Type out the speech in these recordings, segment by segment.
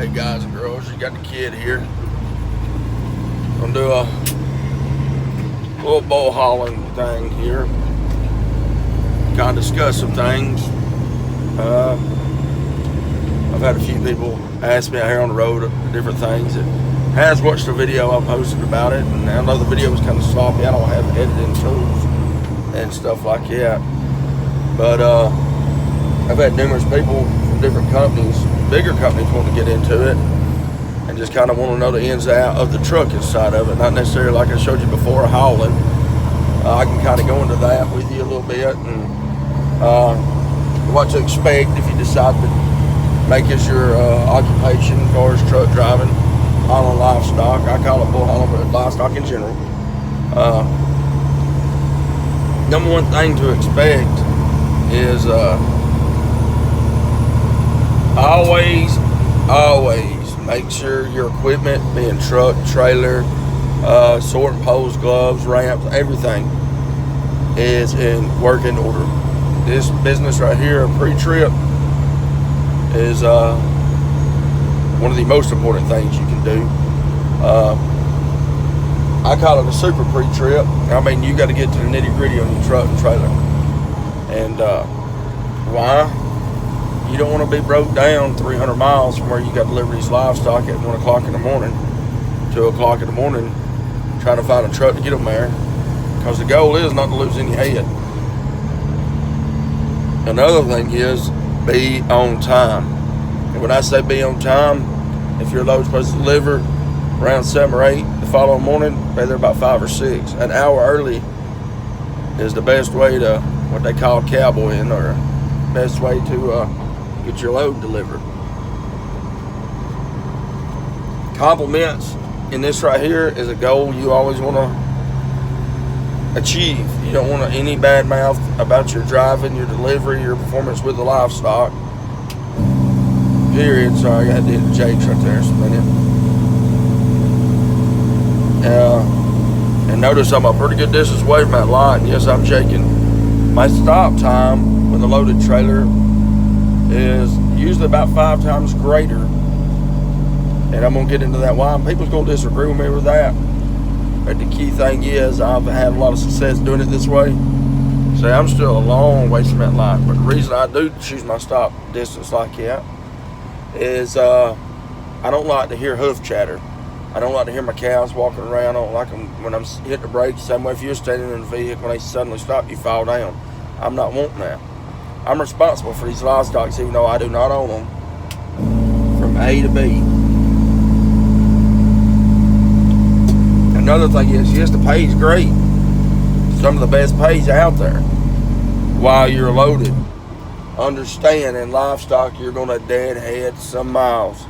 Hey guys and girls, you got the kid here. Gonna do a little bull hauling thing here. Kind of discuss some things. I've had a few people ask me out here on the road different things. That has watched the video I posted about it, and I know the video was kind of sloppy. I don't have editing tools and stuff like that. But I've had numerous people from different companies, bigger companies, want to get into it and just kind of want to know the ins and outs of the truck inside of it. Not necessarily like I showed you before, hauling. I can kind of go into that with you a little bit and what to expect if you decide to make this your occupation as far as truck driving, hauling livestock. I call it bull hauling, but livestock in general. Number one thing to expect is always make sure your equipment, being truck, trailer, sorting poles, gloves, ramps, everything is in working order. This business right here, pre-trip, is one of the most important things you can do. I call it a super pre-trip. I mean, you got to get to the nitty-gritty on your truck and trailer. And why? You don't want to be broke down 300 miles from where you got to deliver these livestock at 1 o'clock in the morning, 2 o'clock in the morning, trying to find a truck to get them there. Because the goal is not to lose any head. Another thing is be on time. And when I say be on time, if your load's supposed to deliver around 7 or 8 the following morning, be there about 5 or 6. An hour early is the best way to, what they call cowboying, or best way to get your load delivered. Compliments in this right here is a goal you always want to achieve. You don't want any bad mouth about your driving, your delivery, your performance with the livestock. Period. Sorry, I had to hit the Jakes right there. Just a minute. And notice I'm a pretty good distance away from that lot. And yes, I'm shaking. My stop time with a loaded trailer is usually about 5 times greater. And I'm going to get into that why. People's going to disagree with me with that. But the key thing is I've had a lot of success doing it this way. So I'm still a long ways from that line. But the reason I do choose my stop distance like that is I don't like to hear hoof chatter. I don't like to hear my cows walking around. I don't like them when I'm hitting the brakes. Same way if you're standing in a vehicle, when they suddenly stop, you fall down. I'm not wanting that. I'm responsible for these livestock, even though I do not own them, from A to B. Another thing is, yes, the pay is great. Some of the best pays out there while you're loaded. Understand, in livestock, you're going to deadhead some miles.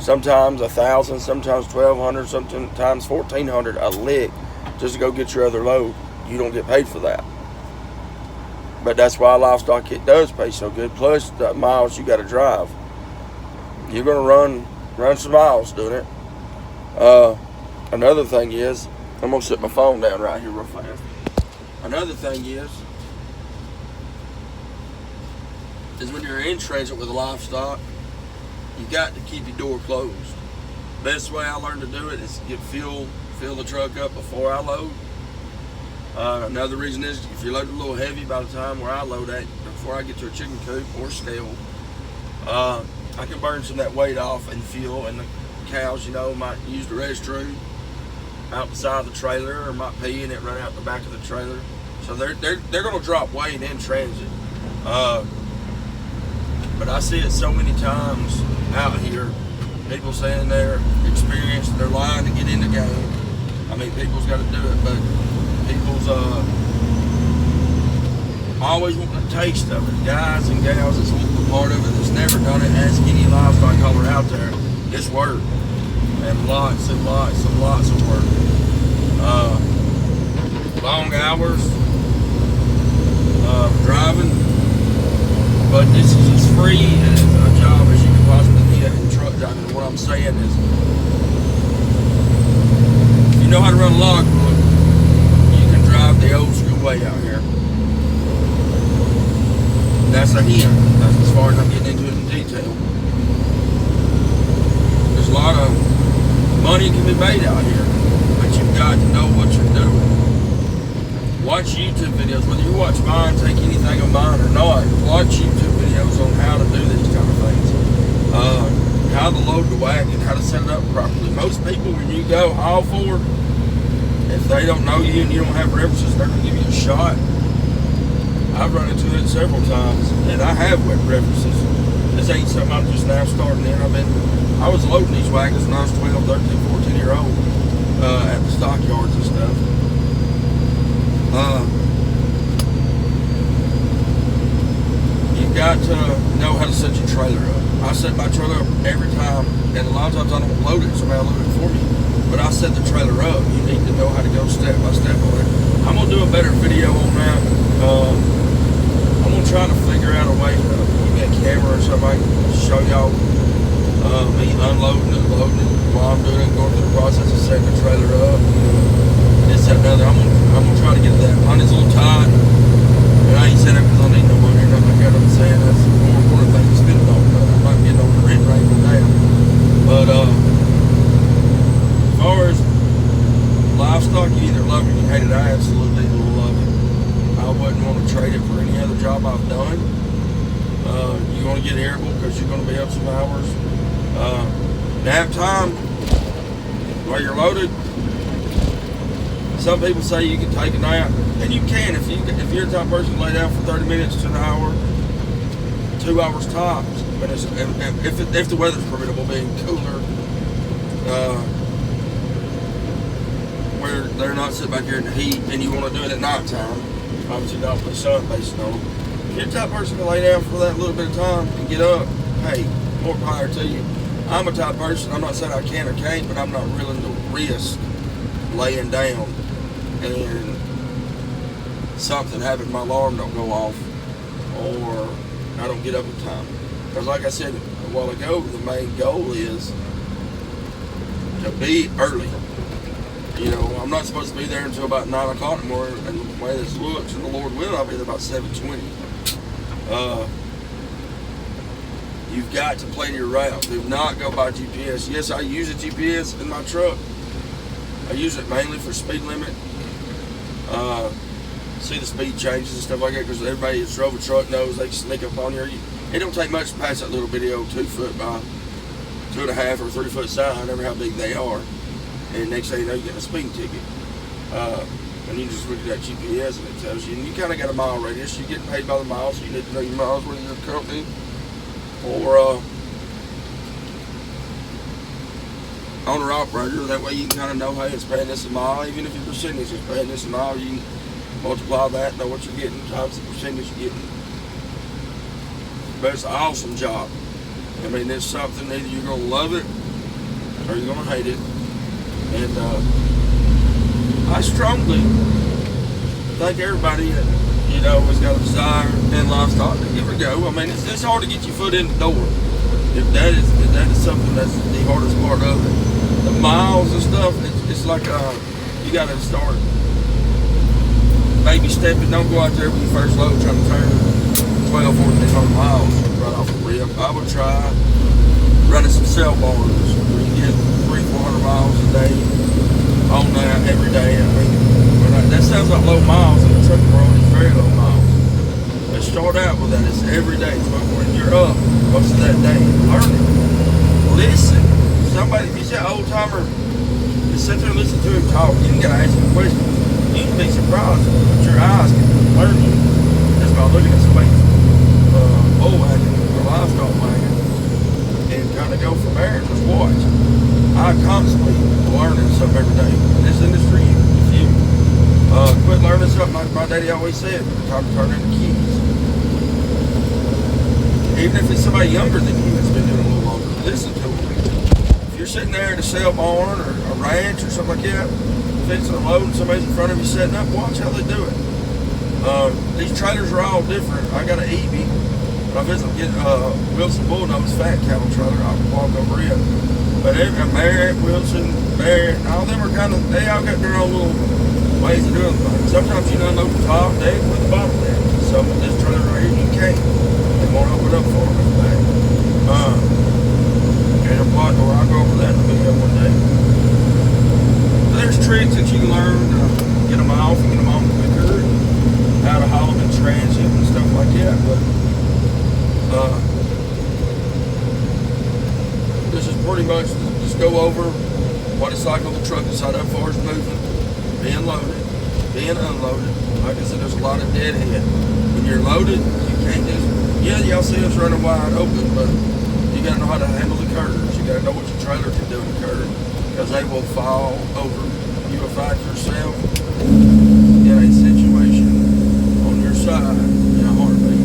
Sometimes 1,000, sometimes 1,200, sometimes 1,400 a lick just to go get your other load. You don't get paid for that. But that's why livestock, it does pay so good. Plus the miles you got to drive. You're going to run some miles doing it. Another thing is, I'm going to set my phone down right here real fast. Another thing is when you're in transit with the livestock, you got to keep your door closed. Best way I learned to do it is fill the truck up before I load. Another reason is if you're loaded a little heavy by the time where I load at, before I get to a chicken coop or scale, I can burn some of that weight off and fuel, and the cows, might use the restroom out beside the trailer, or might pee in it right out the back of the trailer. So they're going to drop weight in transit. But I see it so many times out here. People saying they're experienced, they're lying to get in the game. I mean, people's got to do it, but people's always want a taste of it. Guys and gals that's want a part of it, that's never done it, ask any livestock hauler out there. It's work. And lots and lots and lots of work. Long hours driving, but this is as free as a job as you can possibly get in truck driving. And what I'm saying is, if you know how to run a logbook, you can drive the old school way out here. That's a hint. That's as far as I'm getting into it in detail. made out here, but you've got to know what you're doing. Watch YouTube videos, whether you watch mine, take anything of mine or not. Watch YouTube videos on how to do these kind of things. How to load the wagon, how to set it up properly. Most people, when you go haul forward, if they don't know you and you don't have references, they're going to give you a shot. I've run into it several times, and I have wet references. This ain't something I'm just now starting in. I was loading these wagons when I was 12, 13, 14-year-old at the stockyards and stuff. You've got to know how to set your trailer up. I set my trailer up every time, and a lot of times I don't load it, somebody will load it for me. But I set the trailer up. You need to know how to go step by step on it. I'm going to do a better video on that. I'm going to try to figure out a way to give me a camera or something I can show y'all me unloading and loading it while I'm doing it, going through the process of setting the trailer up. This, that, and other. I'm gonna try to get to that. Mine is a little tight, and I ain't saying that because I need no money or nothing like that. I'm saying that's the more important thing to spend it on. I'm not getting on the rent right now. But as far as livestock, you either love it or you hate it. I absolutely love it. I wouldn't want to trade it for any other job I've done. You're going to get irritable because you're going to be up some hours. Nap time while you're loaded. Some people say you can take a nap, and you can if you're the type of person to lay down for 30 minutes to an hour, 2 hours tops. But if the weather's permissible, being cooler, where they're not sitting back here in the heat, and you want to do it at night time, obviously not with the sun basing on it. If you're the type of person to lay down for that little bit of time and get up, hey, more power to you. I'm a type of person, I'm not saying I can or can't, but I'm not willing to risk laying down and something happen, my alarm don't go off, or I don't get up in time. Because like I said a while ago, the main goal is to be early. You know, I'm not supposed to be there until about 9 o'clock in the morning, and the way this looks, and the Lord will, I'll be there about 7:20. You've got to plan your route. Do not go by GPS. Yes, I use a GPS in my truck. I use it mainly for speed limit. See the speed changes and stuff like that, because everybody that's drove a truck knows they can sneak up on you. It don't take much to pass that little bitty old 2 foot by 2.5 or 3 foot sign, never how big they are. And next thing you know, you get a speeding ticket. And you just look at that GPS and it tells you, and you kind of got a mile radius. You're getting paid by the mile, so you need to know your miles, whether you're a company or owner operator. That way you can kind of know, hey, it's paying this a mile. Even if your percentage is paying this a mile, you can multiply that, know what you're getting times the percentage you're getting. But it's an awesome job. I mean, it's something either you're going to love it or you're going to hate it. And I strongly think everybody, you know, has got a desire in livestock to give it a go. I mean, it's hard to get your foot in the door. If that is something that's the hardest part of it. The miles and stuff, it's like you got to start baby stepping. Don't go out there with your first load trying to turn 12, 1400 miles right off the rip. I would try running some cell barns where you get 300-400 miles a day on that every day. I mean, that sounds like low miles in the trucking world. It's very low miles. But start out with that. It's every day. It's when you're up most of that day. Learn it. Listen. Somebody, if you say old timer, just sit there and listen to him talk. You ain't gotta ask him questions. You can be surprised what your eyes can learn you just by looking at somebody's bull wagon or livestock wagon and kind of go from there and just watch. I constantly learning something every day. In this industry, if you quit learning something, like my daddy always said, time to turn into keys. Even if it's somebody younger than you that's been doing it a little longer, listen to them. If you're sitting there at a sale barn or a ranch or something like that, fixing a load and somebody's in front of you setting up, watch how they do it. These trailers are all different. I got an EB. When I visit Wilson Bullnose fat cattle trailer, I can walk over it. But Merritt, Wilson, Barrett, all them are kind of, they all got their own little ways of doing things. Sometimes you unload the top, they put the bottom there. Some of this trailer right here, you can't. They won't open up for them in the back. And a part where I'll go over that in the video one day. much just go over what it's like on the trucking side, how far it's moving, being loaded, being unloaded. Like I said, there's a lot of deadhead. When you're loaded, you can't just, yeah, y'all see us running wide open, but you gotta know how to handle the curves. You gotta know what your trailer can do in a curve, because they will fall over. You will find yourself in a situation on your side in a heartbeat.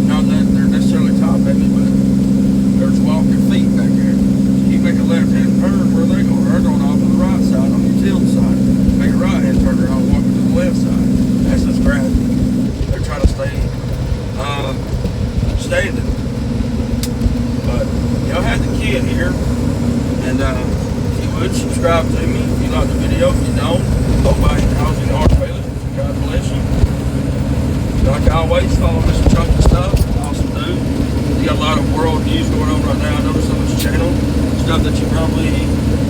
Not that they're necessarily top heavy, but there's walking feet back there. You make a left-hand turn, where they going? They're going off to the right side on your tilt side. Make a right-hand turn, they're all walking to the left side. That's just gravity. They're trying to stay standing. But y'all had the kid here, and if you would subscribe to me if you like the video. If you don't, hope I ain't causing hard feelings. God bless you. Like always, follow me some trucking stuff. Awesome dude. You got a lot of world news going on right now. I noticed on this channel stuff that you probably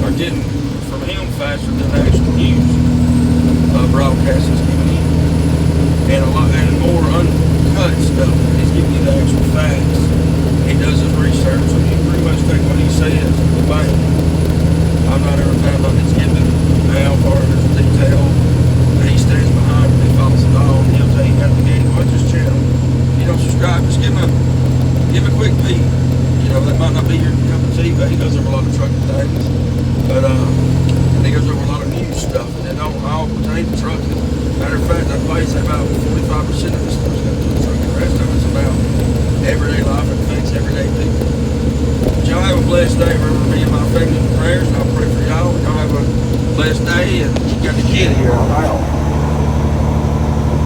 are getting from him faster than the actual news broadcast is giving you, and a lot and more uncut stuff. He's giving you the actual facts. He does his research, so you pretty much take what he says to the bank. I'm not every time I'm just giving how far there's detail that he stands behind and he follows it all. And he'll tell you at the beginning, watch this channel. If you don't subscribe, just give him a quick peek. You know, that might not be your cup of tea, but he goes over a lot of trucking things. But and he goes over a lot of news stuff, and it don't all pertain to trucking. Matter of fact, I place about 45% of this stuff's got to do with trucking. The rest of it's about everyday life and affects everyday people. But y'all have a blessed day. Remember me and my family in prayers, and I'll pray for y'all. Y'all have a blessed day, and you got the kid here. I'm out.